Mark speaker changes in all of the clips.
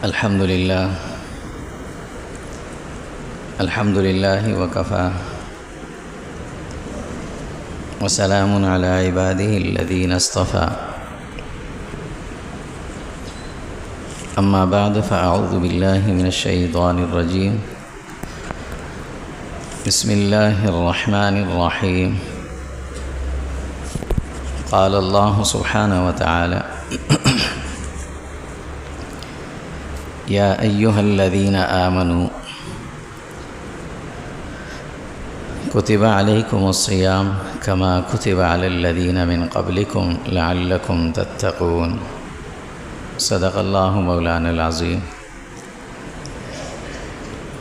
Speaker 1: الحمد لله وكفى وسلام على عباده الذين اصطفى أما بعد فأعوذ بالله من الشيطان الرجيم بسم الله الرحمن الرحيم قال الله سبحانه وتعالى يا أيها الذين آمنوا كتب عليكم الصيام كما كتب على الذين من قبلكم لعلكم تتقون صدق الله مولانا العظيم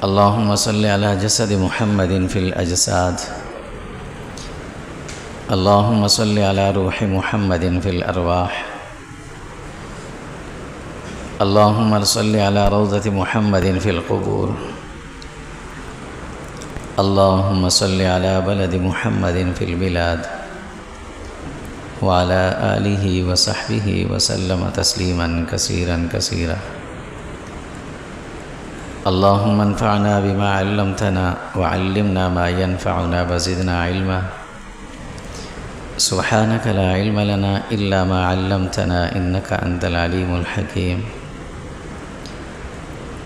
Speaker 1: اللهم صل على جسد محمد في الأجساد اللهم صل على روح محمد في الأرواح اللهم صل على روضة محمد في القبور اللهم صل على بلد محمد في البلاد وعلى آله وصحبه وسلم تسليما كثيرا كثيرا اللهم انفعنا بما علمتنا وعلمنا ما ينفعنا وزدنا علما سبحانك لا علم لنا إلا ما علمتنا إنك أنت العليم الحكيم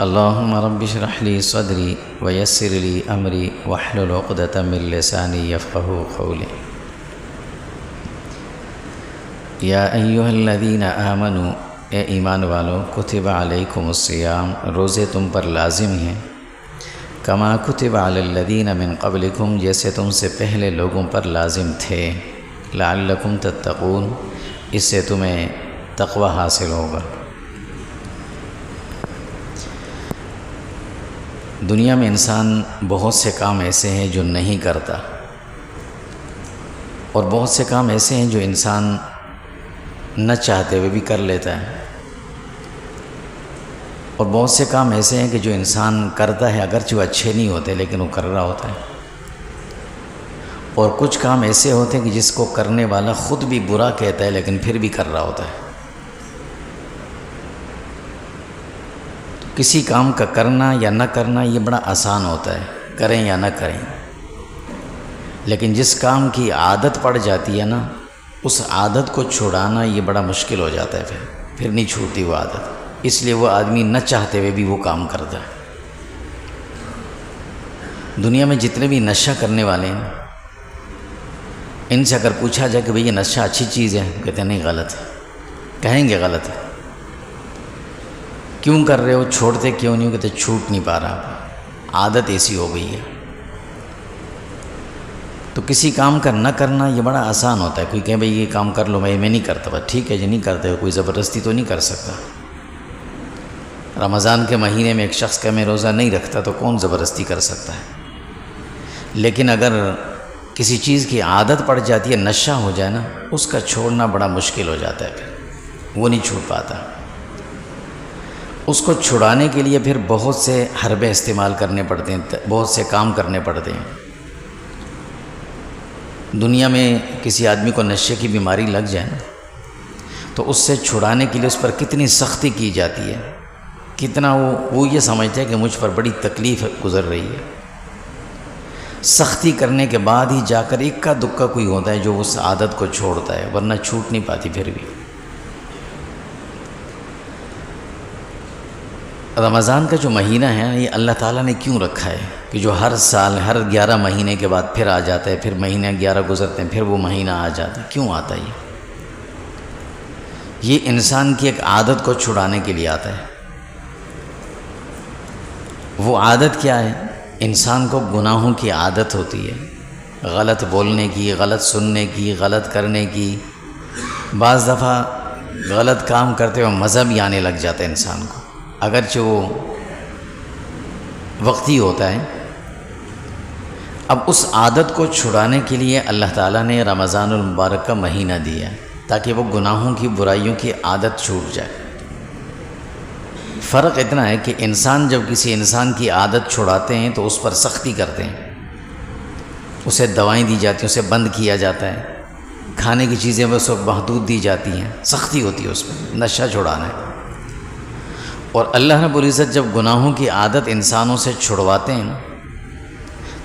Speaker 1: اللهم رب اشرح لي صدري ويسر لي أمري واحلل عقدة من لساني يفقهوا قولي یا ایھا الذین آمنوا اے ایمان والو کتب علیکم الصیام روزے تم پر لازم ہیں کما کتب علی الذین من قبلکم جیسے تم سے پہلے لوگوں پر لازم تھے لعلکم تتقون اس سے تمہیں تقوی حاصل ہوگا۔ دنیا میں انسان بہت سے کام ایسے ہیں جو نہیں کرتا اور بہت سے کام ایسے ہیں جو انسان نہ چاہتے ہوئے بھی کر لیتا ہے اور بہت سے کام ایسے ہیں کہ جو انسان کرتا ہے اگرچہ وہ اچھے نہیں ہوتے لیکن وہ کر رہا ہوتا ہے، اور کچھ کام ایسے ہوتے ہیں کہ جس کو کرنے والا خود بھی برا کہتا ہے لیکن پھر بھی کر رہا ہوتا ہے۔ کسی کام کا کرنا یا نہ کرنا یہ بڑا آسان ہوتا ہے، کریں یا نہ کریں، لیکن جس کام کی عادت پڑ جاتی ہے نا اس عادت کو چھڑانا یہ بڑا مشکل ہو جاتا ہے، پھر نہیں چھوٹتی وہ عادت، اس لیے وہ آدمی نہ چاہتے ہوئے بھی وہ کام کرتا ہے۔ دنیا میں جتنے بھی نشہ کرنے والے ہیں ان سے اگر پوچھا جائے کہ بھئی یہ نشہ اچھی چیز ہے، کہتے ہیں نہیں غلط ہے، کہیں گے غلط ہے، کیوں کر رہے ہو، چھوڑتے کیوں نہیں ہو، کہتے چھوٹ نہیں پا رہا، عادت ایسی ہو گئی ہے۔ تو کسی کام کا نہ کرنا یہ بڑا آسان ہوتا ہے، کوئی کہے بھئی یہ کام کر لو، میں نہیں کرتا، بس ٹھیک ہے جی نہیں کرتے، کوئی زبردستی تو نہیں کر سکتا۔ رمضان کے مہینے میں ایک شخص کہ میں روزہ نہیں رکھتا تو کون زبردستی کر سکتا ہے، لیکن اگر کسی چیز کی عادت پڑ جاتی ہے، نشہ ہو جائے نا، اس کا چھوڑنا بڑا مشکل ہو جاتا ہے، پھر وہ نہیں چھوٹ پاتا۔ اس کو چھڑانے کے لیے پھر بہت سے حربے استعمال کرنے پڑتے ہیں، بہت سے کام کرنے پڑتے ہیں۔ دنیا میں کسی آدمی کو نشے کی بیماری لگ جائے نا تو اس سے چھڑانے کے لیے اس پر کتنی سختی کی جاتی ہے، کتنا وہ یہ سمجھتا ہے کہ مجھ پر بڑی تکلیف گزر رہی ہے، سختی کرنے کے بعد ہی جا کر اکا دکا کوئی ہوتا ہے جو اس عادت کو چھوڑتا ہے، ورنہ چھوٹ نہیں پاتی پھر بھی۔ رمضان کا جو مہینہ ہے یہ اللہ تعالیٰ نے کیوں رکھا ہے کہ جو ہر سال ہر 11 مہینے کے بعد پھر آ جاتا ہے، پھر مہینہ 11 گزرتے ہیں، پھر وہ مہینہ آ جاتا ہے، کیوں آتا ہے یہ انسان کی ایک عادت کو چھڑانے کے لیے آتا ہے۔ وہ عادت کیا ہے؟ انسان کو گناہوں کی عادت ہوتی ہے، غلط بولنے کی، غلط سننے کی، غلط کرنے کی، بعض دفعہ غلط کام کرتے ہوئے مزہ بھی آنے لگ جاتا ہے انسان کو، اگرچہ وہ وقتی ہوتا ہے۔ اب اس عادت کو چھڑانے کے لیے اللہ تعالیٰ نے رمضان المبارک کا مہینہ دیا ہے تاکہ وہ گناہوں کی، برائیوں کی عادت چھوٹ جائے۔ فرق اتنا ہے کہ انسان جب کسی انسان کی عادت چھڑاتے ہیں تو اس پر سختی کرتے ہیں، اسے دوائیں دی جاتی ہیں، اسے بند کیا جاتا ہے، کھانے کی چیزیں بس محدود دی جاتی ہیں، سختی ہوتی ہے اس میں، نشہ چھڑانا ہے۔ اور اللہ رب العزت جب گناہوں کی عادت انسانوں سے چھڑواتے ہیں نا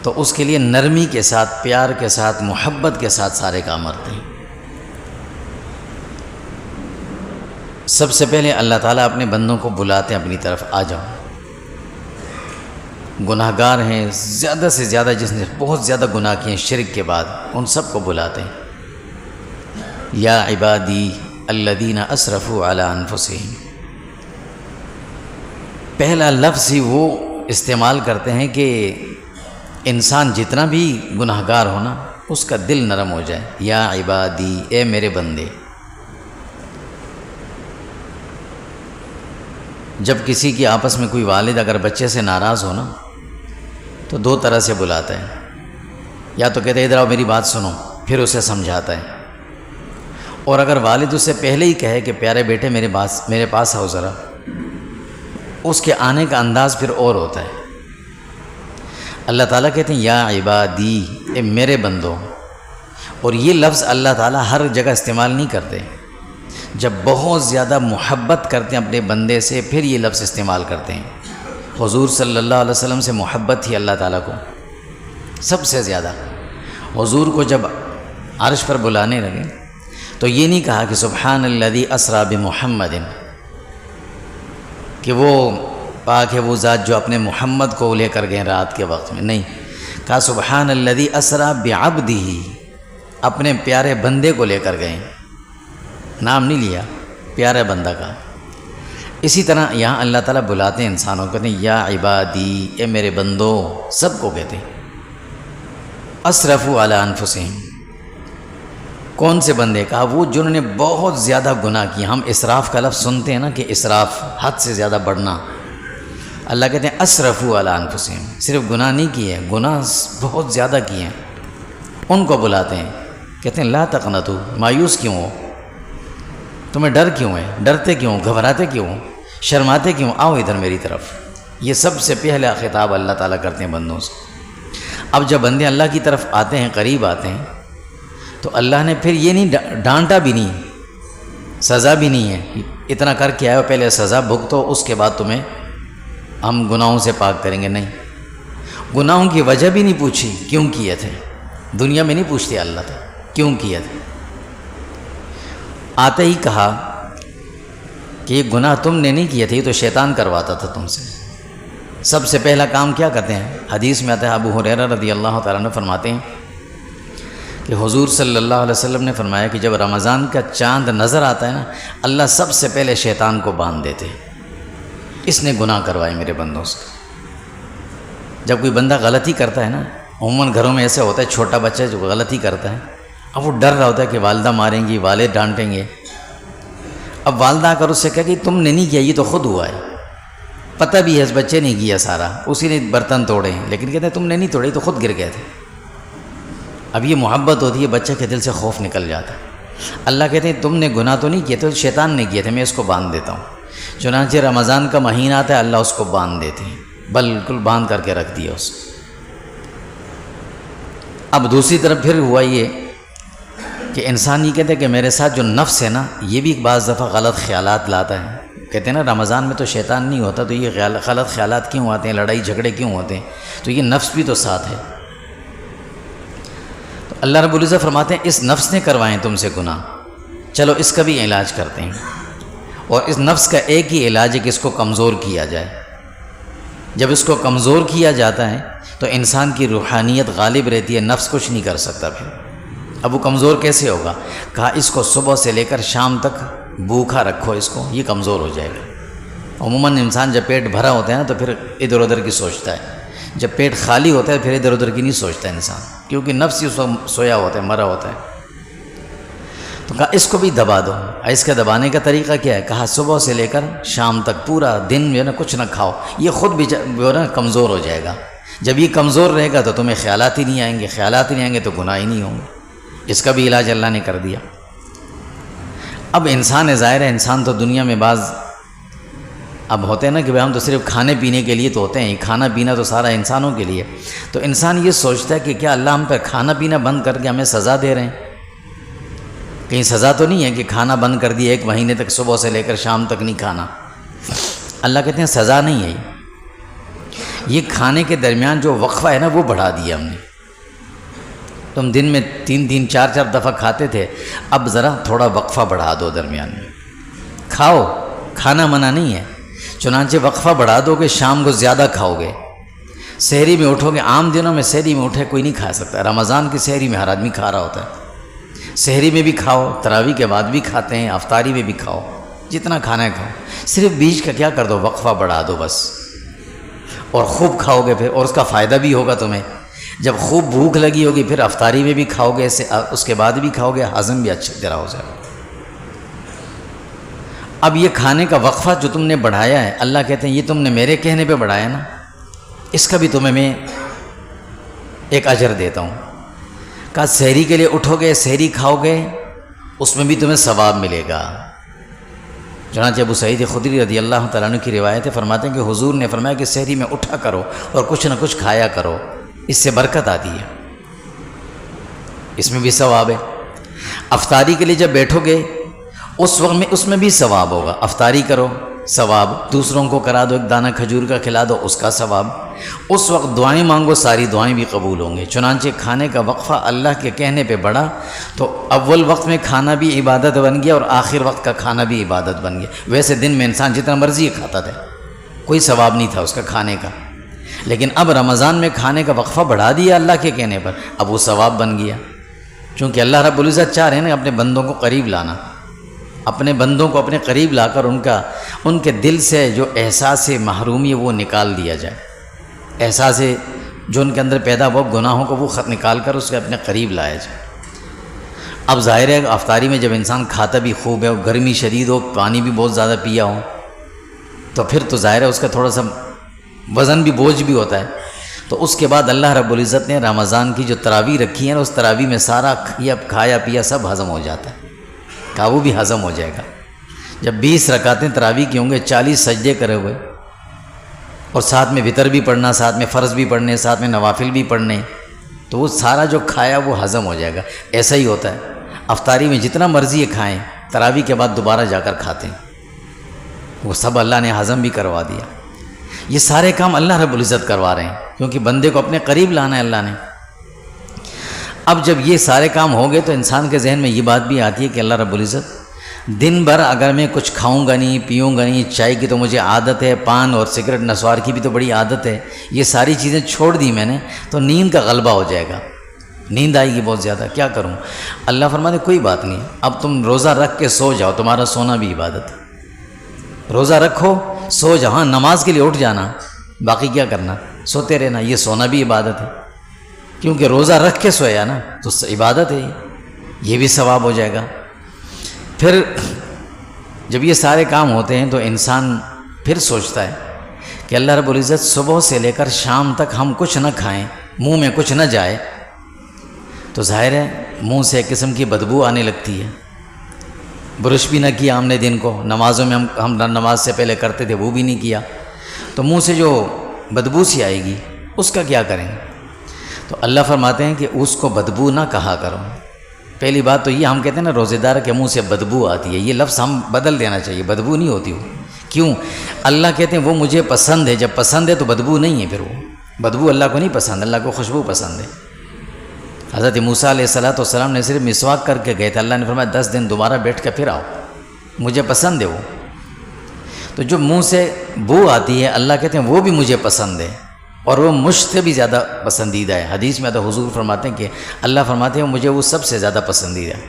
Speaker 1: تو اس کے لیے نرمی کے ساتھ، پیار کے ساتھ، محبت کے ساتھ سارے کام کرتے ہیں۔ سب سے پہلے اللہ تعالیٰ اپنے بندوں کو بلاتے ہیں اپنی طرف، آ جاؤ۔ گناہ گار ہیں زیادہ سے زیادہ، جس نے بہت زیادہ گناہ کیے ہیں شرک کے بعد، ان سب کو بلاتے ہیں، یا عبادی الذین اسرفوا علی انفسہم۔ پہلا لفظ ہی وہ استعمال کرتے ہیں کہ انسان جتنا بھی گناہ گار ہو نا اس کا دل نرم ہو جائے، یا عبادی، اے میرے بندے۔ جب کسی کی آپس میں کوئی والد اگر بچے سے ناراض ہو نا تو دو طرح سے بلاتا ہے، یا تو کہتے ہیں ادھر آؤ میری بات سنو، پھر اسے سمجھاتا ہے، اور اگر والد اسے پہلے ہی کہے کہ پیارے بیٹے میرے پاس آؤ ذرا، اس کے آنے کا انداز پھر اور ہوتا ہے۔ اللہ تعالیٰ کہتے ہیں یا عبادی، اے میرے بندوں، اور یہ لفظ اللہ تعالیٰ ہر جگہ استعمال نہیں کرتے، جب بہت زیادہ محبت کرتے ہیں اپنے بندے سے پھر یہ لفظ استعمال کرتے ہیں۔ حضور صلی اللہ علیہ وسلم سے محبت تھی اللہ تعالیٰ کو سب سے زیادہ۔ حضور کو جب عرش پر بلانے لگے تو یہ نہیں کہا کہ سبحان الذی اسری بمحمد، کہ وہ پاک ہے وہ ذات جو اپنے محمد کو لے کر گئے رات کے وقت میں، نہیں، کہا سبحان الذی اسری بعبدہ، اپنے پیارے بندے کو لے کر گئے، نام نہیں لیا، پیارا بندہ کا۔ اسی طرح یہاں اللہ تعالیٰ بلاتے ہیں انسانوں کو، کہتے ہیں یا عبادی، اے میرے بندو، سب کو کہتے ہیں۔ اسرفوا علی انفسہم، کون سے بندے؟ کہا وہ جنہوں نے بہت زیادہ گناہ کیا۔ ہم اسراف کا لفظ سنتے ہیں نا کہ اسراف، حد سے زیادہ بڑھنا، اللہ کہتے ہیں اسرفوا علی انفسہم، صرف گناہ نہیں کیے، گناہ بہت زیادہ کیے ہیں، ان کو بلاتے ہیں، کہتے ہیں لا تقنطوا، مایوس کیوں ہو؟ تمہیں ڈر کیوں ہے؟ ڈرتے کیوں؟ گھبراتے کیوں؟ شرماتے کیوں؟ آؤ ادھر میری طرف۔ یہ سب سے پہلا خطاب اللہ تعالیٰ کرتے ہیں بندوں سے۔ اب جب بندے اللہ کی طرف آتے ہیں، قریب آتے ہیں، تو اللہ نے پھر یہ نہیں ڈانٹا بھی نہیں، سزا بھی نہیں ہے، اتنا کر کے آئے ہو پہلے سزا بھگتو، اس کے بعد تمہیں ہم گناہوں سے پاک کریں گے، نہیں، گناہوں کی وجہ بھی نہیں پوچھی، کیوں کیے تھے؟ دنیا میں نہیں پوچھتے اللہ تھا کیوں کیے تھے، آتے ہی کہا کہ یہ گناہ تم نے نہیں کیے تھے، یہ تو شیطان کرواتا تھا تم سے۔ سب سے پہلا کام کیا کرتے ہیں؟ حدیث میں آتا ہے، ابو ہریرہ رضی اللہ تعالیٰ عنہ فرماتے ہیں کہ حضور صلی اللہ علیہ وسلم نے فرمایا کہ جب رمضان کا چاند نظر آتا ہے نا، اللہ سب سے پہلے شیطان کو باندھ دیتے، اس نے گناہ کروائے میرے بندوں سے۔ جب کوئی بندہ غلطی کرتا ہے نا، عموماً گھروں میں ایسے ہوتا ہے، چھوٹا بچہ جو غلطی کرتا ہے، اب وہ ڈر رہا ہوتا ہے کہ والدہ ماریں گی، والد ڈانٹیں گے، اب والدہ آ کر اس سے کہا کہ تم نے نہیں کیا، یہ تو خود ہوا ہے، پتہ بھی ہے اس بچے نے کیا سارا، اسی نے برتن توڑے، لیکن کہتے ہیں تم نے نہیں توڑے، تو خود گر گئے تھے۔ اب یہ محبت ہوتی ہے، بچے کے دل سے خوف نکل جاتا ہے۔ اللہ کہتے ہیں تم نے گناہ تو نہیں کیے، تو شیطان نے کیے تھے، میں اس کو باندھ دیتا ہوں۔ چنانچہ رمضان کا مہینہ آتا ہے، اللہ اس کو باندھ دیتے ہیں، بالکل باندھ کر کے رکھ دیا اس کو۔ اب دوسری طرف پھر ہوا یہ کہ انسان یہ کہتے ہیں کہ میرے ساتھ جو نفس ہے نا، یہ بھی بعض دفعہ غلط خیالات لاتا ہے۔ کہتے ہیں نا رمضان میں تو شیطان نہیں ہوتا، تو یہ غلط خیالات کیوں آتے ہیں، لڑائی جھگڑے کیوں ہوتے ہیں؟ تو یہ نفس بھی تو ساتھ ہے۔ تو اللہ رب العزت فرماتے ہیں اس نفس نے کروائے تم سے گناہ، چلو اس کا بھی علاج کرتے ہیں۔ اور اس نفس کا ایک ہی علاج ہے کہ اس کو کمزور کیا جائے۔ جب اس کو کمزور کیا جاتا ہے تو انسان کی روحانیت غالب رہتی ہے، نفس کچھ نہیں کر سکتا پھر۔ اب وہ کمزور کیسے ہوگا؟ کہا اس کو صبح سے لے کر شام تک بھوکا رکھو، اس کو، یہ کمزور ہو جائے گا۔ عموماً انسان جب پیٹ بھرا ہوتا ہے نا تو پھر ادھر ادھر کی سوچتا ہے، جب پیٹ خالی ہوتا ہے پھر ادھر ادھر کی نہیں سوچتا انسان، کیونکہ نفس ہی اس وقت سویا ہوتا ہے، مرا ہوتا ہے۔ تو کہا اس کو بھی دبا دو۔ اس کا دبانے کا طریقہ کیا ہے؟ کہا صبح سے لے کر شام تک پورا دن جو ہے نا کچھ نہ کھاؤ، یہ خود بھی جو ہے نا کمزور ہو جائے گا۔ جب یہ کمزور رہے گا تو تمہیں خیالات ہی نہیں آئیں گے، خیالات ہی نہیں آئیں گے تو گناہ ہی نہیں ہوں گے۔ اس کا بھی علاج اللہ نے کر دیا۔ اب انسان ہے، ظاہر ہے انسان تو دنیا میں بعض اب ہوتے ہیں نا کہ ہم تو صرف کھانے پینے کے لیے تو ہوتے ہیں، کھانا پینا تو سارا انسانوں کے لیے۔ تو انسان یہ سوچتا ہے کہ کیا اللہ ہم پہ کھانا پینا بند کر کے ہمیں سزا دے رہے ہیں؟ کہیں سزا تو نہیں ہے کہ کھانا بند کر دیا، 1 مہینے تک صبح سے لے کر شام تک نہیں کھانا۔ اللہ کہتے ہیں سزا نہیں ہے یہ کھانے کے درمیان جو وقفہ ہے نا وہ بڑھا دیا ہم نے. تم دن میں 3 4 دفعہ کھاتے تھے، اب ذرا تھوڑا وقفہ بڑھا دو درمیان میں. کھاؤ، کھانا منع نہیں ہے، چنانچہ وقفہ بڑھا دو کہ شام کو زیادہ کھاؤ گے. سحری میں اٹھو گے، عام دنوں میں سحری میں اٹھے کوئی نہیں کھا سکتا، رمضان کی سحری میں ہر آدمی کھا رہا ہوتا ہے. سحری میں بھی کھاؤ، تراویح کے بعد بھی کھاتے ہیں، افطاری میں بھی کھاؤ، جتنا کھانا ہے کھاؤ. صرف بیچ کا کیا کر دو، وقفہ بڑھا دو بس، اور خوب کھاؤ گے پھر، اور اس کا فائدہ بھی ہوگا تمہیں. جب خوب بھوک لگی ہوگی پھر افطاری میں بھی کھاؤ گے، اس کے بعد بھی کھاؤ گے، ہضم بھی اچھی طرح ہو جائے گا. اب یہ کھانے کا وقفہ جو تم نے بڑھایا ہے، اللہ کہتے ہیں یہ تم نے میرے کہنے پہ بڑھایا نا، اس کا بھی تمہیں میں ایک اجر دیتا ہوں. کہا سحری کے لیے اٹھو گے، سحری کھاؤ گے، اس میں بھی تمہیں ثواب ملے گا. چنانچہ ابو سعید خدری رضی اللہ تعالیٰ عنہ کی روایت ہے، فرماتے ہیں کہ حضور نے فرمایا کہ سحری میں اٹھا کرو اور کچھ نہ کچھ کھایا کرو، اس سے برکت آتی ہے، اس میں بھی ثواب ہے. افطاری کے لیے جب بیٹھو گے اس وقت میں اس میں بھی ثواب ہوگا. افطاری کرو ثواب، دوسروں کو کرا دو، ایک دانہ کھجور کا کھلا دو، اس کا ثواب. اس وقت دعائیں مانگو، ساری دعائیں بھی قبول ہوں گے. چنانچہ کھانے کا وقفہ اللہ کے کہنے پہ بڑھا تو اول وقت میں کھانا بھی عبادت بن گیا اور آخر وقت کا کھانا بھی عبادت بن گیا. ویسے دن میں انسان جتنا مرضی کھاتا تھا، کوئی ثواب نہیں تھا اس کا کھانے کا، لیکن اب رمضان میں کھانے کا وقفہ بڑھا دیا اللہ کے کہنے پر، اب وہ ثواب بن گیا. چونکہ اللہ رب العزت چاہ رہے ہیں نا اپنے بندوں کو قریب لانا، اپنے بندوں کو اپنے قریب لا کر ان کے دل سے جو احساس محرومی ہے وہ نکال دیا جائے. احساس جو ان کے اندر پیدا ہوا گناہوں کو وہ خط نکال کر اس کے اپنے قریب لایا جائے. اب ظاہر ہے افطاری میں جب انسان کھاتا بھی خوب ہے اور گرمی شدید ہو، پانی بھی بہت زیادہ پیا ہو، تو پھر تو ظاہر ہے اس کا تھوڑا سا وزن بھی بوجھ بھی ہوتا ہے. تو اس کے بعد اللہ رب العزت نے رمضان کی جو تراویح رکھی ہے نا، اس تراویح میں سارا کھایا پیا سب ہضم ہو جاتا ہے. کہا وہ بھی ہضم ہو جائے گا. جب 20 رکعتیں تراویح کی ہوں گے، 40 سجدے کرے ہوئے، اور ساتھ میں وتر بھی پڑھنا، ساتھ میں فرض بھی پڑھنے، ساتھ میں نوافل بھی پڑھنے، تو وہ سارا جو کھایا وہ ہضم ہو جائے گا. ایسا ہی ہوتا ہے افطاری میں جتنا مرضی کھائیں، تراویح کے بعد دوبارہ جا کر کھاتے ہیں، وہ سب اللہ نے ہضم بھی کروا دیا. یہ سارے کام اللہ رب العزت کروا رہے ہیں کیونکہ بندے کو اپنے قریب لانا ہے اللہ نے. اب جب یہ سارے کام ہو گئے تو انسان کے ذہن میں یہ بات بھی آتی ہے کہ اللہ رب العزت دن بھر اگر میں کچھ کھاؤں گا نہیں، پیوں گا نہیں، چائے کی تو مجھے عادت ہے، پان اور سگریٹ نسوار کی بھی تو بڑی عادت ہے، یہ ساری چیزیں چھوڑ دی میں نے، تو نیند کا غلبہ ہو جائے گا، نیند آئے گی بہت زیادہ، کیا کروں. اللہ فرماتے کوئی بات نہیں، اب تم روزہ رکھ کے سو جاؤ، تمہارا سونا بھی عبادت ہے. روزہ رکھو، سو جاؤ، ہاں نماز کے لیے اٹھ جانا، باقی کیا کرنا، سوتے رہنا، یہ سونا بھی عبادت ہے. کیونکہ روزہ رکھ کے سویا نا تو عبادت ہے، یہ بھی ثواب ہو جائے گا. پھر جب یہ سارے کام ہوتے ہیں تو انسان پھر سوچتا ہے کہ اللہ رب العزت صبح سے لے کر شام تک ہم کچھ نہ کھائیں، منہ میں کچھ نہ جائے، تو ظاہر ہے منہ سے ایک قسم کی بدبو آنے لگتی ہے. برش بھی نہ کیا ہم نے دن کو، نمازوں میں ہم نماز سے پہلے کرتے تھے وہ بھی نہیں کیا، تو منہ سے جو بدبو سی آئے گی اس کا کیا کریں. تو اللہ فرماتے ہیں کہ اس کو بدبو نہ کہا کرو. پہلی بات تو یہ ہم کہتے ہیں نا روزے دار کے منہ سے بدبو آتی ہے، یہ لفظ ہم بدل دینا چاہیے، بدبو نہیں ہوتی وہ. کیوں؟ اللہ کہتے ہیں وہ مجھے پسند ہے، جب پسند ہے تو بدبو نہیں ہے. پھر وہ بدبو اللہ کو نہیں پسند، اللہ کو خوشبو پسند ہے. حضرت موسیٰ علیہ السلام نے صرف مسواک کر کے گئے تھے، اللہ نے فرمایا 10 دن دوبارہ بیٹھ کے پھر آؤ، مجھے پسند ہے وہ. تو جو منہ سے بو آتی ہے اللہ کہتے ہیں وہ بھی مجھے پسند ہے، اور وہ مجھ سے بھی زیادہ پسندیدہ ہے. حدیث میں تو حضور فرماتے ہیں کہ اللہ فرماتے ہیں مجھے وہ سب سے زیادہ پسندیدہ ہے،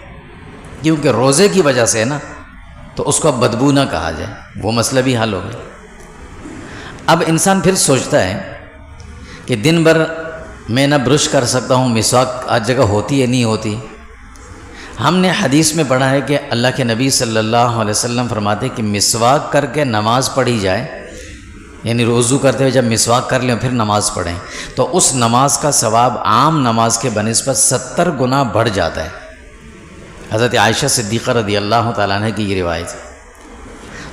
Speaker 1: کیونکہ روزے کی وجہ سے ہے نا، تو اس کو اب بدبو نہ کہا جائے، وہ مسئلہ بھی حل ہو گیا. اب انسان پھر سوچتا ہے کہ دن بھر میں نہ برش کر سکتا ہوں، مسواک ہر جگہ ہوتی ہے نہیں ہوتی. ہم نے حدیث میں پڑھا ہے کہ اللہ کے نبی صلی اللہ علیہ وسلم فرماتے کہ مسواک کر کے نماز پڑھی جائے، یعنی وضو کرتے ہوئے جب مسواک کر لیں پھر نماز پڑھیں، تو اس نماز کا ثواب عام نماز کے بنسبت 70 گنا بڑھ جاتا ہے. حضرت عائشہ صدیقہ رضی اللہ تعالیٰ عنہ کی یہ روایت ہے.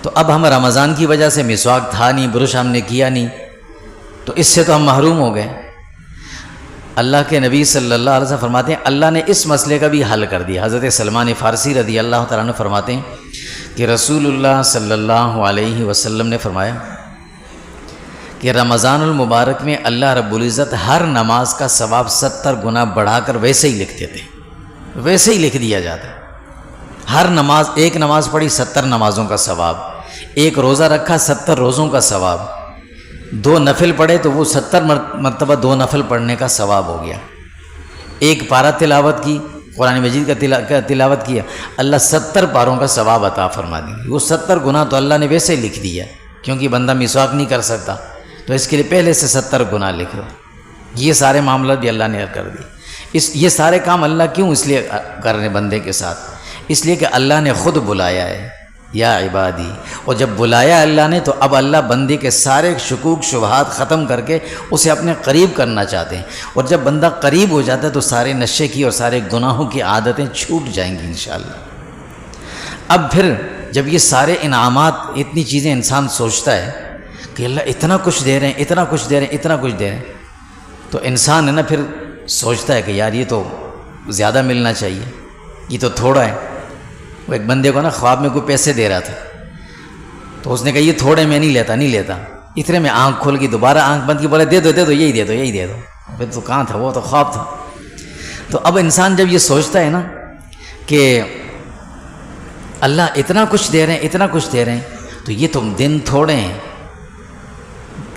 Speaker 1: تو اب ہم رمضان کی وجہ سے مسواک تھا نہیں، برش ہم نے کیا نہیں، تو اس سے تو ہم محروم ہو گئے. اللہ کے نبی صلی اللہ علیہ وسلم فرماتے ہیں اللہ نے اس مسئلے کا بھی حل کر دیا. حضرت سلمان فارسی رضی اللہ تعالیٰ عنہ فرماتے ہیں کہ رسول اللہ صلی اللہ علیہ وسلم نے فرمایا کہ رمضان المبارک میں اللہ رب العزت ہر نماز کا ثواب 70 گنا بڑھا کر ویسے ہی لکھ دیتے، ویسے ہی لکھ دیا جاتا ہے۔ ہر نماز، ایک نماز پڑھی 70 نمازوں کا ثواب، ایک روزہ رکھا 70 روزوں کا ثواب، 2 نفل پڑھے تو وہ 70 مرتبہ 2 نفل پڑھنے کا ثواب ہو گیا، ایک پارہ تلاوت کی، قرآن مجید کا تلاوت کیا، اللہ 70 پاروں کا ثواب عطا فرما دیں گے۔ وہ 70 گنا تو اللہ نے ویسے ہی لکھ دیا، کیونکہ بندہ مسواک نہیں کر سکتا، تو اس کے لیے پہلے سے 70 گنا لکھ دو۔ یہ سارے معاملات بھی اللہ نے کر دی۔ یہ سارے کام اللہ کیوں اس لیے کر رہے بندے کے ساتھ؟ اس لیے کہ اللہ نے خود بلایا ہے، یا عبادی، اور جب بلایا اللہ نے تو اب اللہ بندے کے سارے شکوک شبہات ختم کر کے اسے اپنے قریب کرنا چاہتے ہیں، اور جب بندہ قریب ہو جاتا ہے تو سارے نشے کی اور سارے گناہوں کی عادتیں چھوٹ جائیں گی انشاءاللہ۔ اب پھر جب یہ سارے انعامات، اتنی چیزیں انسان سوچتا ہے کہ اللہ اتنا کچھ دے رہے ہیں، اتنا کچھ دے رہے ہیں، اتنا کچھ دے رہے ہیں، تو انسان ہے نا پھر سوچتا ہے کہ یار یہ تو زیادہ ملنا چاہیے، یہ تو تھوڑا ہے۔ وہ ایک بندے کو نا خواب میں کوئی پیسے دے رہا تھا، تو اس نے کہا یہ تھوڑے میں نہیں لیتا، اتنے میں آنکھ کھول کی، دوبارہ آنکھ بند کی، بولے دے دو یہی دے دو۔ پھر تو کہاں تھا، وہ تو خواب تھا۔ تو اب انسان جب یہ سوچتا ہے نا کہ اللہ اتنا کچھ دے رہے ہیں، تو یہ تو دن تھوڑے ہیں،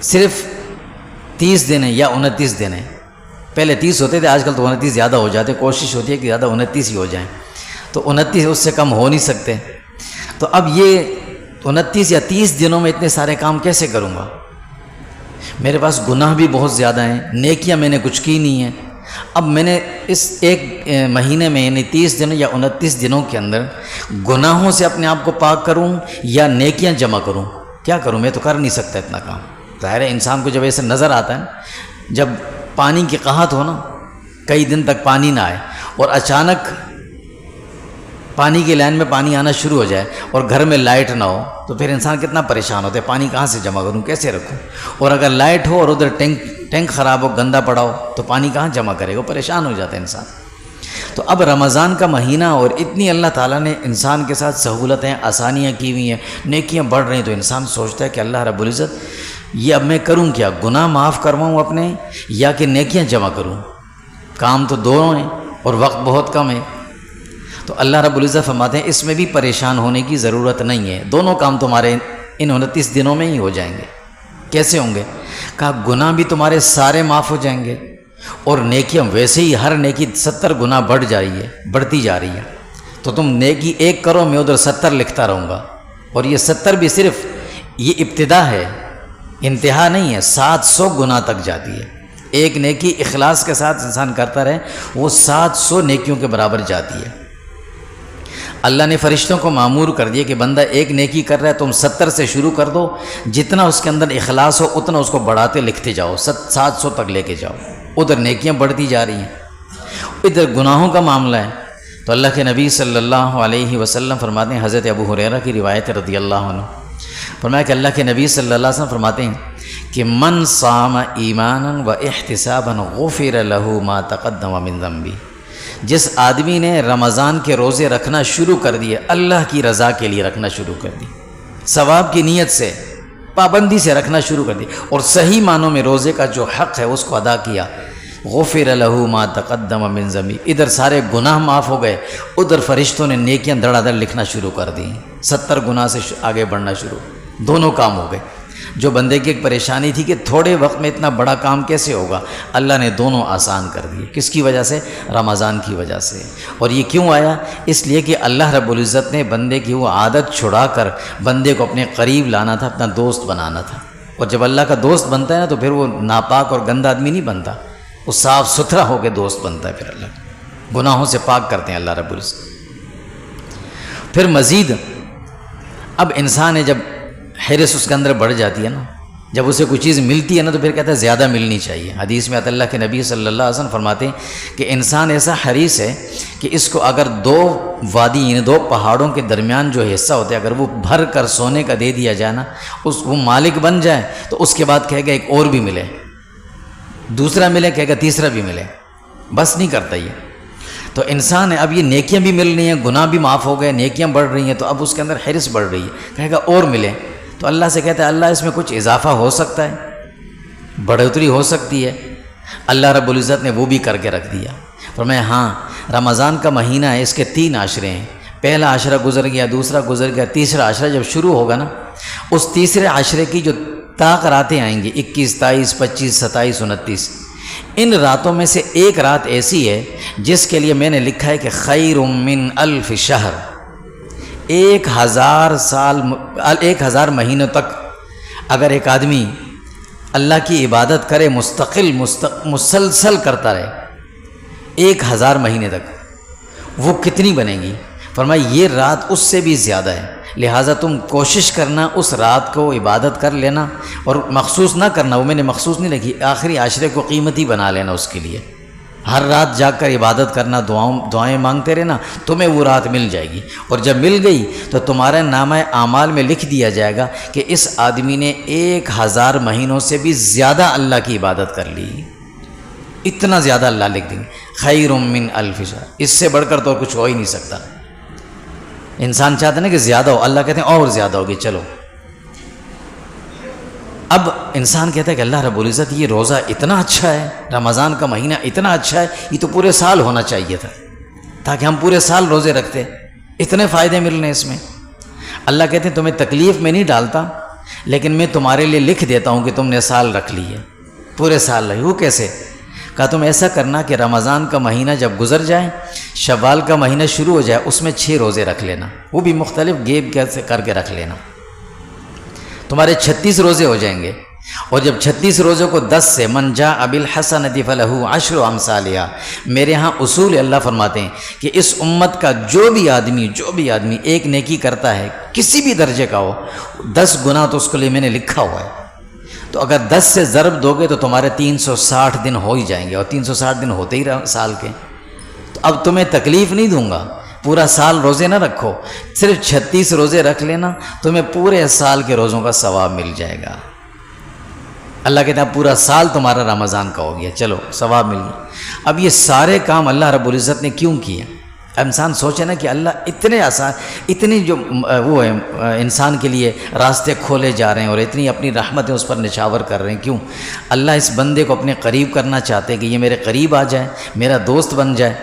Speaker 1: صرف 30 دن ہیں یا 29 دن ہیں۔ پہلے 30 ہوتے تھے، آج کل تو 29 زیادہ ہو جاتے، کوشش ہوتی ہے کہ زیادہ 29 ہی ہو جائیں، تو 29 اس سے کم ہو نہیں سکتے۔ تو اب یہ 29 یا 30 دنوں میں اتنے سارے کام کیسے کروں گا؟ میرے پاس گناہ بھی بہت زیادہ ہیں، نیکیاں میں نے کچھ کی نہیں ہیں۔ اب میں نے اس ایک مہینے میں یعنی 30 دنوں یا 29 دنوں کے اندر گناہوں سے اپنے آپ کو پاک کروں یا نیکیاں جمع کروں؟ کیا کروں؟ میں تو کر نہیں سکتا اتنا کام۔ ظاہر ہے انسان کو جب ایسے نظر آتا ہے، جب پانی کی قحط ہو نا، کئی دن تک پانی نہ آئے، اور اچانک پانی کی لائن میں پانی آنا شروع ہو جائے اور گھر میں لائٹ نہ ہو، تو پھر انسان کتنا پریشان ہوتا ہے، پانی کہاں سے جمع کروں، کیسے رکھوں؟ اور اگر لائٹ ہو اور ادھر ٹینک خراب ہو، گندا پڑا ہو، تو پانی کہاں جمع کرے گا؟ پریشان ہو جاتا ہے انسان۔ تو اب رمضان کا مہینہ اور اتنی اللہ تعالیٰ نے انسان کے ساتھ سہولتیں، آسانیاں کی ہوئی ہیں، نیکیاں بڑھ رہی ہیں، تو انسان سوچتا ہے کہ اللہ رب العزت یہ اب میں کروں کیا؟ گناہ معاف کرواؤں اپنے یا کہ نیکیاں جمع کروں؟ کام تو دونوں ہیں اور وقت بہت کم ہے۔ تو اللہ رب العزت فرماتے ہیں اس میں بھی پریشان ہونے کی ضرورت نہیں ہے، دونوں کام تمہارے ان 29 دنوں میں ہی ہو جائیں گے۔ کیسے ہوں گے؟ کہا گناہ بھی تمہارے سارے معاف ہو جائیں گے، اور نیکیاں ویسے ہی ہر نیکی 70 گنا بڑھتی جا رہی ہے، تو تم نیکی ایک کرو، میں ادھر 70 لکھتا رہوں گا، اور یہ 70 بھی صرف یہ ابتدا ہے، انتہا نہیں ہے، 700 گنا تک جاتی ہے۔ ایک نیکی اخلاص کے ساتھ انسان کرتا رہے، وہ 700 نیکیوں کے برابر جاتی ہے۔ اللہ نے فرشتوں کو مامور کر دیا کہ بندہ ایک نیکی کر رہا ہے، تم 70 سے شروع کر دو، جتنا اس کے اندر اخلاص ہو اتنا اس کو بڑھاتے لکھتے جاؤ، 700 تک لے کے جاؤ۔ ادھر نیکیاں بڑھتی جا رہی ہیں، ادھر گناہوں کا معاملہ ہے۔ تو اللہ کے نبی صلی اللہ علیہ وسلم فرماتے ہیں، حضرت ابو ہریرہ کی روایت رضی اللہ عنہ، فرمایا کہ اللہ کے نبی صلی اللہ علیہ وسلم فرماتے ہیں کہ من صام ایمانا و احتسابا غفر له ما تقدم من ذنبی، جس آدمی نے رمضان کے روزے رکھنا شروع کر دیے، اللہ کی رضا کے لیے رکھنا شروع کر دی، ثواب کی نیت سے، پابندی سے رکھنا شروع کر دی، اور صحیح معنوں میں روزے کا جو حق ہے اس کو ادا کیا، غفر له ما تقدم من ذنبی، ادھر سارے گناہ معاف ہو گئے، ادھر فرشتوں نے نیکیاں دڑا دڑ لکھنا شروع کر دی، 70 گناہ سے آگے بڑھنا شروع، دونوں کام ہو گئے۔ جو بندے کی ایک پریشانی تھی کہ تھوڑے وقت میں اتنا بڑا کام کیسے ہوگا، اللہ نے دونوں آسان کر دیے۔ کس کی وجہ سے؟ رمضان کی وجہ سے۔ اور یہ کیوں آیا؟ اس لیے کہ اللہ رب العزت نے بندے کی وہ عادت چھڑا کر بندے کو اپنے قریب لانا تھا، اپنا دوست بنانا تھا۔ اور جب اللہ کا دوست بنتا ہے نا تو پھر وہ ناپاک اور گندا آدمی نہیں بنتا، وہ صاف ستھرا ہو کے دوست بنتا ہے، پھر اللہ گناہوں سے پاک کرتے ہیں اللہ رب العزت۔ پھر مزید اب انسان ہے، جب حرص اس کے اندر بڑھ جاتی ہے نا، جب اسے کوئی چیز ملتی ہے نا تو پھر کہتا ہے زیادہ ملنی چاہیے۔ حدیث میں اللہ کے نبی صلی اللہ علیہ وسلم فرماتے ہیں کہ انسان ایسا حریص ہے کہ اس کو اگر 2 وادی یعنی 2 پہاڑوں کے درمیان جو حصہ ہوتا ہے، اگر وہ بھر کر سونے کا دے دیا جائے نا، وہ مالک بن جائے، تو اس کے بعد کہے گا ایک اور بھی ملے، دوسرا ملے، کہے گا تیسرا بھی ملے، بس نہیں کرتا یہ۔ تو انسان ہے، اب یہ نیکیاں بھی مل رہی ہیں، گناہ بھی معاف ہو گئے، نیکیاں بڑھ رہی ہیں، تو اب اس کے اندر حرص بڑھ رہی ہے، کہے گا اور ملے. تو اللہ سے کہتا ہے اللہ اس میں کچھ اضافہ ہو سکتا ہے، بڑھوتری ہو سکتی ہے. اللہ رب العزت نے وہ بھی کر کے رکھ دیا. فرمایا ہاں رمضان کا مہینہ ہے، اس کے 3 عشرے ہیں. پہلا عشرہ گزر گیا، دوسرا گزر گیا، تیسرا عشرہ جب شروع ہوگا نا، اس تیسرے عشرے کی جو طاق راتیں آئیں گی 21 23 25 27 29، ان راتوں میں سے ایک رات ایسی ہے جس کے لیے میں نے لکھا ہے کہ خیر من الف شہر، 1000 مہینوں تک اگر ایک آدمی اللہ کی عبادت کرے، مسلسل کرتا رہے 1000 مہینے تک، وہ کتنی بنے گی؟ فرمایا یہ رات اس سے بھی زیادہ ہے، لہٰذا تم کوشش کرنا اس رات کو عبادت کر لینا، اور مخصوص نہ کرنا، وہ میں نے مخصوص نہیں لکھی، آخری عشرے کو قیمتی بنا لینا اس کے لیے. ہر رات جا کر عبادت کرنا، دعائیں مانگتے رہنا، تمہیں وہ رات مل جائے گی. اور جب مل گئی تو تمہارے نامہ اعمال میں لکھ دیا جائے گا کہ اس آدمی نے 1000 مہینوں سے بھی زیادہ اللہ کی عبادت کر لی. اتنا زیادہ اللہ لکھ دیں گے. خیر من الف شہر، اس سے بڑھ کر تو کچھ ہو ہی نہیں سکتا. انسان چاہتے نا کہ زیادہ ہو، اللہ کہتے ہیں اور زیادہ ہوگی، چلو. اب انسان کہتا ہے کہ اللہ رب العزت یہ روزہ اتنا اچھا ہے، رمضان کا مہینہ اتنا اچھا ہے، یہ تو پورے سال ہونا چاہیے تھا تاکہ ہم پورے سال روزے رکھتے، اتنے فائدے مل رہے ہیں اس میں. اللہ کہتے ہیں تمہیں تکلیف میں نہیں ڈالتا، لیکن میں تمہارے لیے لکھ دیتا ہوں کہ تم نے سال رکھ لی ہے، پورے سال رہی. وہ کیسے؟ کہا تم ایسا کرنا کہ رمضان کا مہینہ جب گزر جائے، شوال کا مہینہ شروع ہو جائے، اس میں 6 روزے رکھ لینا، وہ بھی مختلف گیپ کیسے کر کے رکھ لینا. تمہارے 36 روزے ہو جائیں گے. اور جب 36 روزوں کو 10 سے من جاء بالحسنۃ فلہ 10 امثالھا، میرے ہاں اصول اللہ فرماتے ہیں کہ اس امت کا جو بھی آدمی ایک نیکی کرتا ہے، کسی بھی درجے کا ہو، 10 گناہ تو اس کے لیے میں نے لکھا ہوا ہے. تو اگر 10 سے ضرب دو گے تو تمہارے 360 دن ہو ہی جائیں گے، اور 360 دن ہوتے ہی سال کے. تو اب تمہیں تکلیف نہیں دوں گا، پورا سال روزے نہ رکھو، صرف 36 روزے رکھ لینا، تمہیں پورے سال کے روزوں کا ثواب مل جائے گا. اللہ کہتا ہے پورا سال تمہارا رمضان کا ہو گیا، چلو ثواب مل گیا. اب یہ سارے کام اللہ رب العزت نے کیوں کیے؟ انسان سوچے نا کہ اللہ اتنے آسان، اتنی جو وہ ہے انسان کے لیے راستے کھولے جا رہے ہیں، اور اتنی اپنی رحمتیں اس پر نچھاور کر رہے ہیں، کیوں؟ اللہ اس بندے کو اپنے قریب کرنا چاہتے ہیں کہ یہ میرے قریب آ جائے، میرا دوست بن جائے.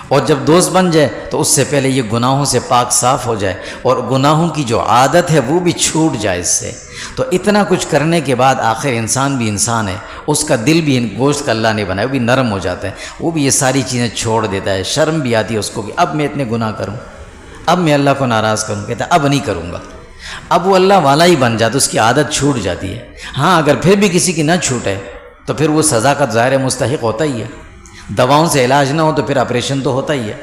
Speaker 1: اور جب دوست بن جائے تو اس سے پہلے یہ گناہوں سے پاک صاف ہو جائے، اور گناہوں کی جو عادت ہے وہ بھی چھوٹ جائے اس سے. تو اتنا کچھ کرنے کے بعد آخر انسان بھی انسان ہے، اس کا دل بھی گوشت کا اللہ نے بنایا، وہ بھی نرم ہو جاتا ہے، وہ بھی یہ ساری چیزیں چھوڑ دیتا ہے. شرم بھی آتی ہے اس کو کہ اب میں اتنے گناہ کروں، اب میں اللہ کو ناراض کروں، کہتا ہے اب نہیں کروں گا. اب وہ اللہ والا ہی بن جاتا، اس کی عادت چھوٹ جاتی ہے. ہاں اگر پھر بھی کسی کی نہ چھوٹے تو پھر وہ سزا کا ظاہر مستحق ہوتا ہی ہے. دواؤں سے علاج نہ ہو تو پھر آپریشن تو ہوتا ہی ہے،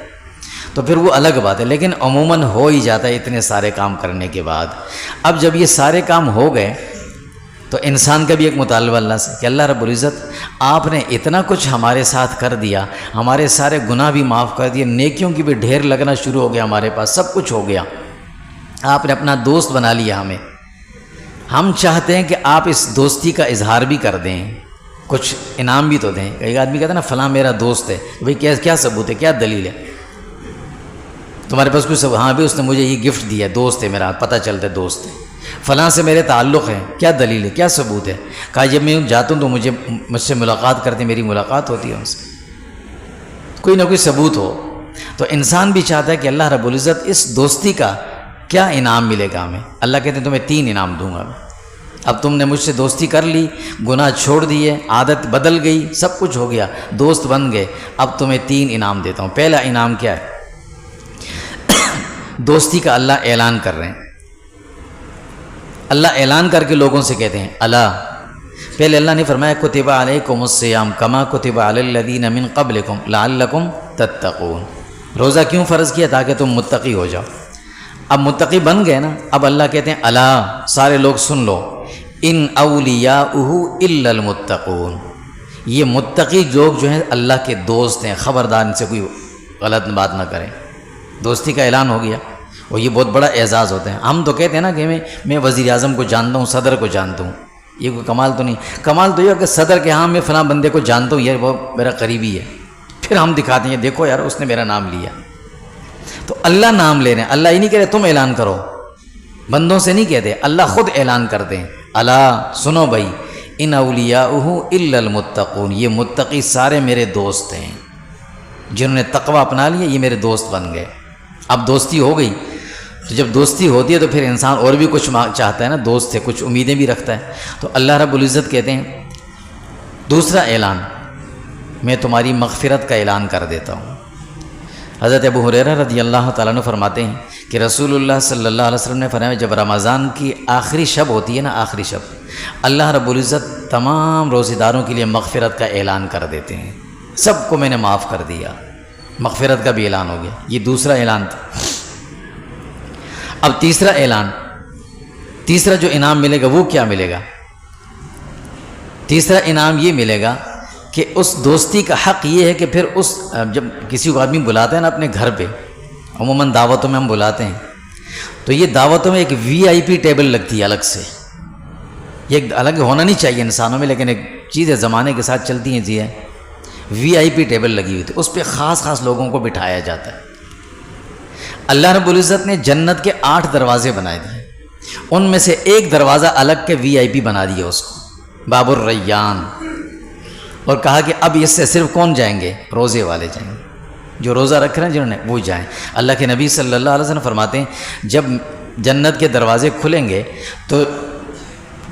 Speaker 1: تو پھر وہ الگ بات ہے. لیکن عموماً ہو ہی جاتا ہے اتنے سارے کام کرنے کے بعد. اب جب یہ سارے کام ہو گئے تو انسان کا بھی ایک مطالبہ اللہ سے کہ اللہ رب العزت آپ نے اتنا کچھ ہمارے ساتھ کر دیا، ہمارے سارے گناہ بھی معاف کر دیے، نیکیوں کی بھی ڈھیر لگنا شروع ہو گیا، ہمارے پاس سب کچھ ہو گیا، آپ نے اپنا دوست بنا لیا ہمیں. ہم چاہتے ہیں کہ آپ اس دوستی کا اظہار بھی کر دیں، کچھ انعام بھی تو دیں. ایک آدمی کہتا ہے نا فلاں میرا دوست ہے، بھئی کیا ثبوت ہے، کیا دلیل ہے تمہارے پاس؟ کوئی ثبوت؟ ہاں بھی اس نے مجھے یہ گفٹ دیا، دوست ہے میرا، پتہ چلتا ہے دوست ہے. فلاں سے میرے تعلق ہے، کیا دلیل ہے، کیا ثبوت ہے؟ کہا جب میں جاتا ہوں تو مجھ سے ملاقات کرتے، میری ملاقات ہوتی ہے ان سے، کوئی نہ کوئی ثبوت ہو. تو انسان بھی چاہتا ہے کہ اللہ رب العزت اس دوستی کا کیا انعام ملے گا ہمیں. اللہ کہتے ہیں تمہیں 3 انعام دوں گا. اب تم نے مجھ سے دوستی کر لی، گناہ چھوڑ دیے، عادت بدل گئی، سب کچھ ہو گیا، دوست بن گئے، اب تمہیں 3 انعام دیتا ہوں. پہلا انعام کیا ہے؟ دوستی کا اللہ اعلان کر رہے ہیں. اللہ اعلان کر کے لوگوں سے کہتے ہیں اللہ. پہلے اللہ نے فرمایا کتب علیکم الصیام کما کتب علی الذین من قبلکم لعلکم تتقون. روزہ کیوں فرض کیا؟ تاکہ تم متقی ہو جاؤ. اب متقی بن گئے نا، اب اللہ کہتے ہیں اللہ سارے لوگ سن لو، ان اولیاؤہ الا المتقون. یہ متقی لوگ جو ہیں اللہ کے دوست ہیں، خبردار ان سے کوئی غلط بات نہ کریں. دوستی کا اعلان ہو گیا، اور یہ بہت بڑا اعزاز ہوتا ہے. ہم تو کہتے ہیں نا کہ میں وزیر اعظم کو جانتا ہوں، صدر کو جانتا ہوں، یہ کوئی کمال تو نہیں. کمال تو یہ کہ صدر کے ہاں میں فلاں بندے کو جانتا ہوں، یہ وہ میرا قریبی ہے، پھر ہم دکھاتے ہیں دیکھو یار اس نے میرا نام لیا. تو اللہ نام لے رہے ہیں. اللہ ہی نہیں کہہ رہے تم اعلان کرو، بندوں سے نہیں کہتے، اللہ خود اعلان کرتے ہیں. الا سنو بھائی، ان اولیاءہ الا المتقون، یہ متقی سارے میرے دوست ہیں. جنہوں نے تقوی اپنا لیا یہ میرے دوست بن گئے. اب دوستی ہو گئی، تو جب دوستی ہوتی ہے تو پھر انسان اور بھی کچھ چاہتا ہے نا، دوست سے کچھ امیدیں بھی رکھتا ہے. تو اللہ رب العزت کہتے ہیں دوسرا اعلان، میں تمہاری مغفرت کا اعلان کر دیتا ہوں. حضرت ابو ہریرہ رضی اللہ تعالیٰ عنہ فرماتے ہیں کہ رسول اللہ صلی اللہ علیہ وسلم نے فرمایا جب رمضان کی آخری شب ہوتی ہے نا، آخری شب، اللہ رب العزت تمام روزہ داروں کے لیے مغفرت کا اعلان کر دیتے ہیں. سب کو میں نے معاف کر دیا، مغفرت کا بھی اعلان ہو گیا. یہ دوسرا اعلان تھا. اب تیسرا اعلان، تیسرا جو انعام ملے گا وہ کیا ملے گا؟ تیسرا انعام یہ ملے گا کہ اس دوستی کا حق یہ ہے کہ پھر اس جب کسی کو آدمی بلاتا ہے نا اپنے گھر پہ، عموماً دعوتوں میں ہم بلاتے ہیں، تو یہ دعوتوں میں ایک VIP ٹیبل لگتی ہے الگ سے. یہ ایک الگ ہونا نہیں چاہیے انسانوں میں، لیکن ایک چیز ہے زمانے کے ساتھ چلتی ہیں چیزیں. VIP ٹیبل لگی ہوئی تھی، اس پہ خاص خاص لوگوں کو بٹھایا جاتا ہے. اللہ رب العزت نے جنت کے 8 دروازے بنائے دیے، ان میں سے ایک دروازہ الگ کے VIP بنا دیا اس کو، باب الریان، اور کہا کہ اب اس سے صرف کون جائیں گے؟ روزے والے جائیں گے، جو روزہ رکھ رہے ہیں جنہوں نے وہ جائیں. اللہ کے نبی صلی اللہ علیہ وسلم فرماتے ہیں جب جنت کے دروازے کھلیں گے تو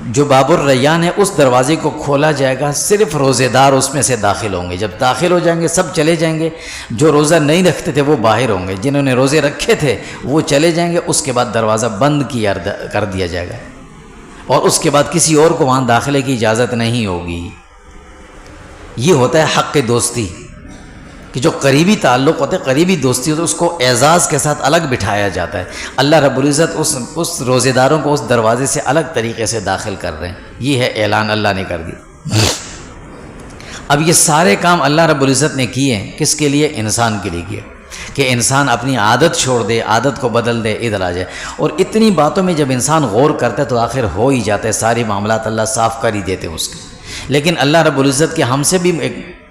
Speaker 1: جو باب الریان ہے اس دروازے کو کھولا جائے گا، صرف روزے دار اس میں سے داخل ہوں گے. جب داخل ہو جائیں گے سب چلے جائیں گے، جو روزہ نہیں رکھتے تھے وہ باہر ہوں گے، جنہوں نے روزے رکھے تھے وہ چلے جائیں گے. اس کے بعد دروازہ بند کر دیا جائے گا، اور اس کے بعد کسی اور کو وہاں داخلے کی اجازت نہیں ہوگی. یہ ہوتا ہے حق دوستی، کہ جو قریبی تعلق ہوتے ہیں، قریبی دوستی ہوتی ہے، اس کو اعزاز کے ساتھ الگ بٹھایا جاتا ہے. اللہ رب العزت اس روزہ داروں کو اس دروازے سے الگ طریقے سے داخل کر رہے ہیں. یہ ہے اعلان اللہ نے کر دی. اب یہ سارے کام اللہ رب العزت نے کیے ہیں، کس کے لیے؟ انسان کے لیے کیے، کہ انسان اپنی عادت چھوڑ دے، عادت کو بدل دے، ادھر آ جائے. اور اتنی باتوں میں جب انسان غور کرتا ہے تو آخر ہو ہی جاتا ہے، سارے معاملات اللہ صاف کر ہی دیتے ہیں اس کے. لیکن اللہ رب العزت کے ہم سے بھی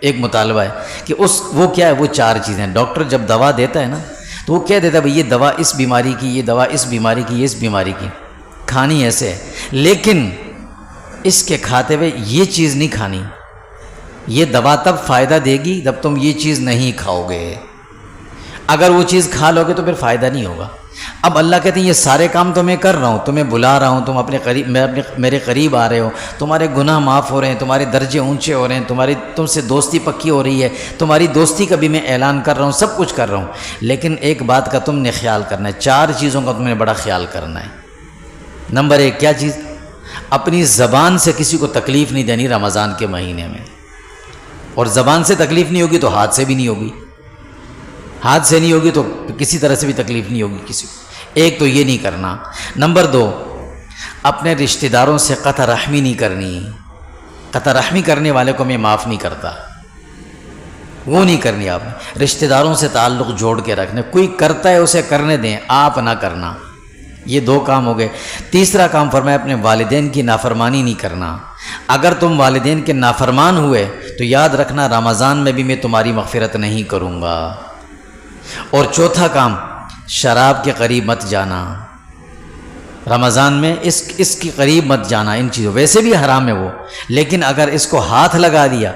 Speaker 1: ایک مطالبہ ہے کہ وہ کیا ہے؟ وہ 4 چیزیں. ڈاکٹر جب دوا دیتا ہے نا تو وہ کہہ دیتا ہے بھئی یہ دوا اس بیماری کی، یہ دوا اس بیماری کی، یہ اس بیماری کی، کھانی ایسے ہے، لیکن اس کے کھاتے ہوئے یہ چیز نہیں کھانی. یہ دوا تب فائدہ دے گی جب تم یہ چیز نہیں کھاؤ گے. اگر وہ چیز کھا لو گے تو پھر فائدہ نہیں ہوگا. اب اللہ کہتے ہیں یہ سارے کام تو میں کر رہا ہوں، تمہیں بلا رہا ہوں، تم میرے قریب آ رہے ہو، تمہارے گناہ معاف ہو رہے ہیں، تمہارے درجے اونچے ہو رہے ہیں، تم سے دوستی پکی ہو رہی ہے، تمہاری دوستی کا بھی میں اعلان کر رہا ہوں، سب کچھ کر رہا ہوں. لیکن ایک بات کا تم نے خیال کرنا ہے، 4 چیزوں کا تم نے بڑا خیال کرنا ہے. نمبر 1 کیا چیز؟ اپنی زبان سے کسی کو تکلیف نہیں دینی رمضان کے مہینے میں. اور زبان سے تکلیف نہیں ہوگی تو ہاتھ سے بھی نہیں ہوگی، ہاتھ سے نہیں ہوگی تو کسی طرح سے بھی تکلیف نہیں ہوگی کسی کو. ایک تو یہ نہیں کرنا. نمبر 2 اپنے رشتہ داروں سے قطع رحمی نہیں کرنی. قطع رحمی کرنے والے کو میں معاف نہیں کرتا، وہ نہیں کرنی. آپ نے رشتہ داروں سے تعلق جوڑ کے رکھنے، کوئی کرتا ہے اسے کرنے دیں، آپ نہ کرنا. یہ 2 کام ہو گئے. تیسرا کام فرمایا اپنے والدین کی نافرمانی نہیں کرنا. اگر تم والدین کے نافرمان ہوئے تو یاد رکھنا رمضان میں بھی میں تمہاری مغفرت نہیں کروں گا. اور چوتھا کام، شراب کے قریب مت جانا رمضان میں، اس کے قریب مت جانا. ان چیزوں ویسے بھی حرام ہے وہ، لیکن اگر اس کو ہاتھ لگا دیا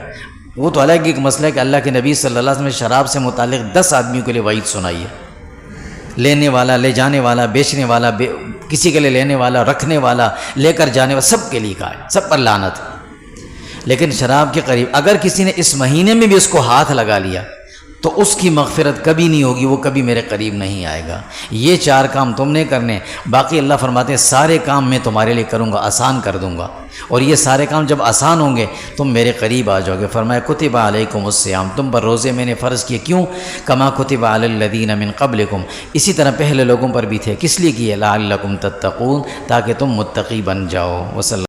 Speaker 1: وہ تو الگ ایک مسئلہ ہے کہ اللہ کے نبی صلی اللہ علیہ وسلم نے شراب سے متعلق 10 آدمیوں کے لیے وعید سنائی ہے. لینے والا، لے جانے والا، بیچنے والا، کسی کے لیے لینے والا، رکھنے والا، لے کر جانے والا، سب کے لیے کہا ہے، سب پر لعنت. لیکن شراب کے قریب اگر کسی نے اس مہینے میں بھی اس کو ہاتھ لگا لیا تو اس کی مغفرت کبھی نہیں ہوگی، وہ کبھی میرے قریب نہیں آئے گا. یہ 4 کام تم نے کرنے. باقی اللہ فرماتے ہیں سارے کام میں تمہارے لیے کروں گا، آسان کر دوں گا. اور یہ سارے کام جب آسان ہوں گے تم میرے قریب آ جاؤ گے. فرمایا کتب علیکم الصیام، تم پر روزے میں نے فرض کیے. کیوں؟ کما کتب علی الذین من قبلکم، اسی طرح پہلے لوگوں پر بھی تھے. کس لیے کیے؟ لعلکم تتقون، تاکہ تم متقی بن جاؤ. وصلی